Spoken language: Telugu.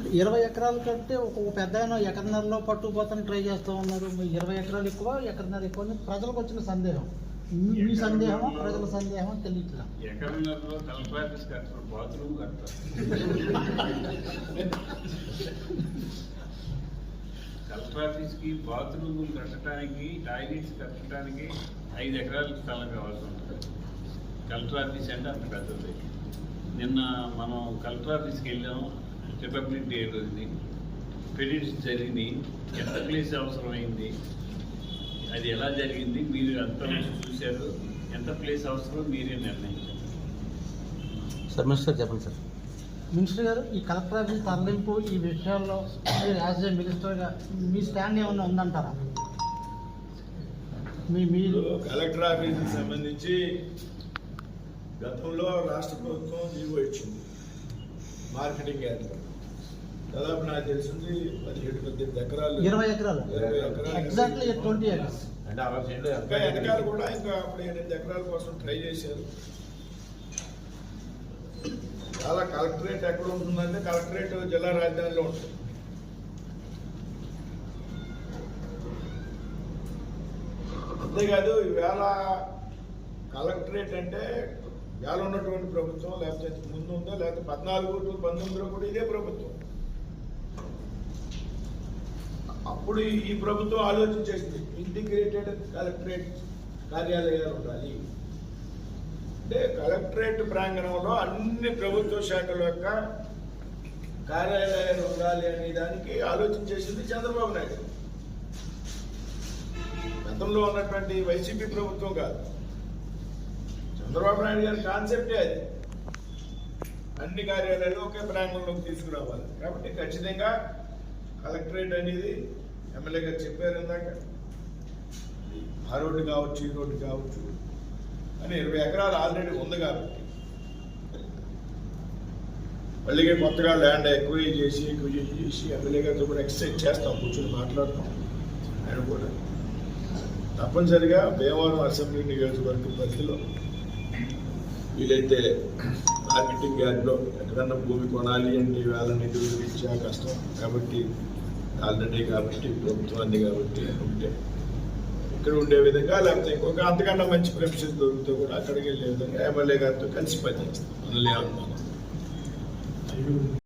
20 ఎకరాల కంటే ఒక పెద్ద ఆయన ఎకరన్నరలో పట్టుకుపోతాను ట్రై చేస్తూ ఉన్నారు. 20 ఎకరాలు ఎక్కువ, ఎకరన్నర ఎక్కువ అని ప్రజలకు వచ్చిన సందేహం. మీ సందేహం, ప్రజల సందేహం తెలియట్లా. ఎకరన్నరలో కలెక్టర్ ఆఫీస్ కట్టారు, బాత్రూమ్ కట్టారు. కలెక్టర్ ఆఫీస్కి బాత్రూమ్ కట్టడానికి, టాయిలెట్స్ కట్టడానికి 5 ఎకరాల స్థలం కావాల్సి ఉంటుంది. కలెక్టర్ ఆఫీస్ అంటే అంత పెద్దది. నిన్న మనం కలెక్టర్ ఆఫీస్కి వెళ్ళాము. రిపబ్లిక్ డే రోజుని పెరిడ్స్ జరిగింది. ఎంత ప్లేస్ అవసరమైంది, అది ఎలా జరిగింది, మీరు ఎంత చూశారు, ఎంత ప్లేస్ అవసరం మీరే నిర్ణయించారు. సార్ మినిస్టర్ చెప్పండి సార్. మినిస్టర్ గారు, ఈ కలెక్టర్ ఆఫీస్ తరలింపు ఈ విషయాల్లో మీరు యాజ్ ఏ మినిస్టర్గా మీ స్టాండ్ ఏమన్నా ఉందంటారా? మీరు కలెక్టర్ ఆఫీస్కి సంబంధించి గతంలో రాష్ట్ర ప్రభుత్వం జీవో ఇచ్చింది. మార్కెటింగ్ యార్డ్ దాదాపు నాకు తెలిసింది 17-18 ఎకరాలు, 20 ఎకరాలు ఎగ్జాక్ట్లీ 20 acres. ఇంకా ఎకరాలు కూడా ఇంకా అప్పుడు 8 ఎకరాల కోసం ట్రై చేశారు. చాలా కలెక్టరేట్ ఎక్కడ ఉంటుందంటే కలెక్టరేట్ జిల్లా రాజధానిలో ఉంటుంది. అంతేకాదు ఈవేళ కలెక్టరేట్ అంటే వేళ ఉన్నటువంటి ప్రభుత్వం, లేకపోతే ముందు ఉందో లేకపోతే 14-19లో కూడా ఇదే ప్రభుత్వం. అప్పుడు ఈ ప్రభుత్వం ఆలోచించేసింది ఇంటిగ్రేటెడ్ కలెక్టరేట్ కార్యాలయాలు ఉండాలి అంటే కలెక్టరేట్ ప్రాంగణంలో అన్ని ప్రభుత్వ శాఖల యొక్క కార్యాలయాలు ఉండాలి అనే దానికి ఆలోచించేసింది చంద్రబాబు నాయుడు. గతంలో ఉన్నటువంటి వైసీపీ ప్రభుత్వం కాదు, చంద్రబాబు నాయుడు గారి కాన్సెప్టే అది. అన్ని కార్యాలయాలు ఒకే ప్రాంగణంలోకి తీసుకురావాలి. కాబట్టి ఖచ్చితంగా కలెక్టరేట్ అనేది ఎమ్మెల్యే గారు చెప్పారు ఇందాక, ఆ రోడ్డు కావచ్చు, ఈ రోడ్డు కావచ్చు అని 20 ఎకరాలు ఆల్రెడీ ఉంది. కాబట్టి మళ్ళీ కొత్తగా ల్యాండ్ ఎక్వైజ్ చేసి ఎమ్మెల్యే గారితో కూడా ఎక్సర్సైజ్ చేస్తాం, కూర్చొని మాట్లాడతాం. ఆయన కూడా తప్పనిసరిగా భీమవరం అసెంబ్లీ నియోజకవర్గ పరిధిలో వీలైతే మార్కెటింగ్ యార్డ్లో ఎక్కడన్నా భూమి కొనాలి అంటే వేళ నిధులు ఇచ్చా కష్టం కాబట్టి ఆల్రెడీ కాబట్టి ప్రభుత్వాన్ని కాబట్టి ఉంటే ఇక్కడ ఉండే విధంగా, లేకపోతే ఇంకొక అంతకన్నా మంచి ప్రెమిసెస్ దొరికితే కూడా అక్కడికి వెళ్ళే విధంగా ఎమ్మెల్యే గారితో కలిసి పనిచేస్తాం. మనల్ని అనుమానం.